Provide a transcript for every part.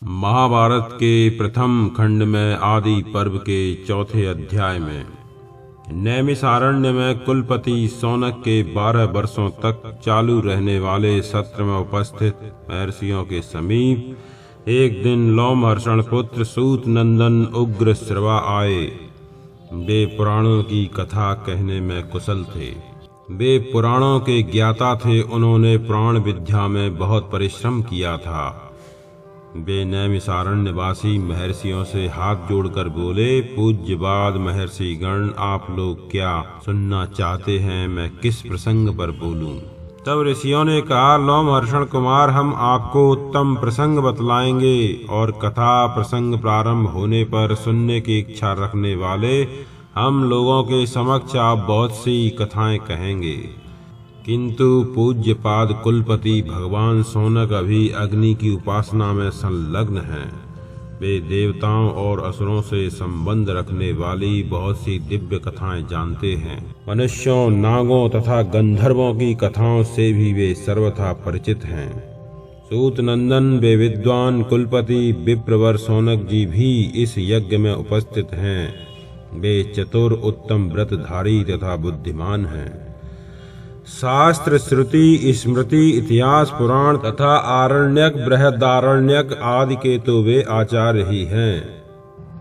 महाभारत के प्रथम खंड में आदि पर्व के चौथे अध्याय में नैमिषारण्य में कुलपति शौनक के 12 वर्षों तक चालू रहने वाले सत्र में उपस्थित महर्षियों के समीप एक दिन लोमहर्षण पुत्र सूत नंदन उग्र श्रवा आए। वे पुराणों की कथा कहने में कुशल थे। वे पुराणों के ज्ञाता थे। उन्होंने पुराण विद्या में बहुत परिश्रम किया था। वे नैमिषारण्यवासी महर्षियों से हाथ जोड़कर बोले, पूज्यवाद महर्षि गण, आप लोग क्या सुनना चाहते हैं? मैं किस प्रसंग पर बोलूं? तब ऋषियों ने कहा, लोमहर्षण कुमार, हम आपको उत्तम प्रसंग बतलाएंगे और कथा प्रसंग प्रारंभ होने पर सुनने की इच्छा रखने वाले हम लोगों के समक्ष आप बहुत सी कथाएं कहेंगे। किंतु पूज्यपाद कुलपति भगवान शौनक अभी अग्नि की उपासना में संलग्न हैं। वे देवताओं और असुरों से संबंध रखने वाली बहुत सी दिव्य कथाएं जानते हैं। मनुष्यों, नागों तथा गंधर्वों की कथाओं से भी वे सर्वथा परिचित हैं। सूत नंदन, वे विद्वान कुलपति विप्रवर शौनक जी भी इस यज्ञ में उपस्थित हैं। वे चतुर, उत्तम व्रतधारी तथा बुद्धिमान हैं। शास्त्र, श्रुति, स्मृति, इतिहास, पुराण तथा आरण्यक, बृहदारण्यक आदि के तो वे आचार्य ही हैं।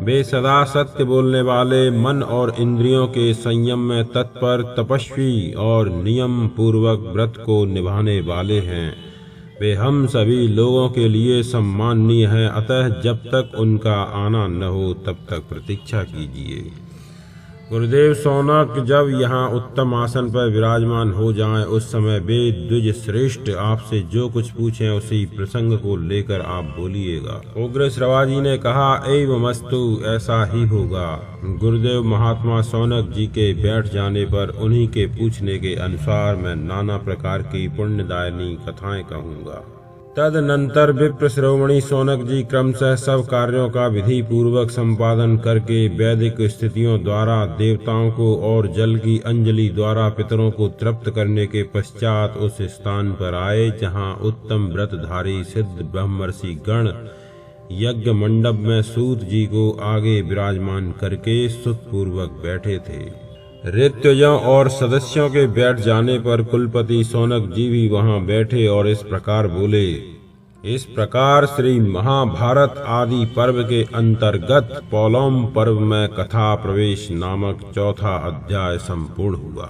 वे सदा सत्य बोलने वाले, मन और इंद्रियों के संयम में तत्पर, तपस्वी और नियम पूर्वक व्रत को निभाने वाले हैं। वे हम सभी लोगों के लिए सम्माननीय हैं। अतः जब तक उनका आना न हो तब तक प्रतीक्षा कीजिए। गुरुदेव शौनक जब यहाँ उत्तम आसन पर विराजमान हो जाएं, उस समय वे द्विज श्रेष्ठ आपसे जो कुछ पूछें उसी प्रसंग को लेकर आप बोलिएगा। उग्र श्रवा जी ने कहा, एवमस्तु, ऐसा ही होगा। गुरुदेव महात्मा शौनक जी के बैठ जाने पर उन्हीं के पूछने के अनुसार मैं नाना प्रकार की पुण्यदायिनी कथाएं कहूँगा। तदनंतर विप्र शिरोमणि शौनक जी क्रमशः सब कार्यों का विधि पूर्वक संपादन करके वैदिक स्थितियों द्वारा देवताओं को और जल की अंजलि द्वारा पितरों को तृप्त करने के पश्चात उस स्थान पर आए जहाँ उत्तम व्रतधारी सिद्ध ब्रह्मर्षि गण यज्ञ मंडप में सूत जी को आगे विराजमान करके सुखपूर्वक बैठे थे। ऋत्विजों और सदस्यों के बैठ जाने पर कुलपति शौनक जी भी वहां बैठे और इस प्रकार बोले। इस प्रकार श्री महाभारत आदि पर्व के अंतर्गत पौलोम पर्व में कथा प्रवेश नामक चौथा अध्याय संपूर्ण हुआ।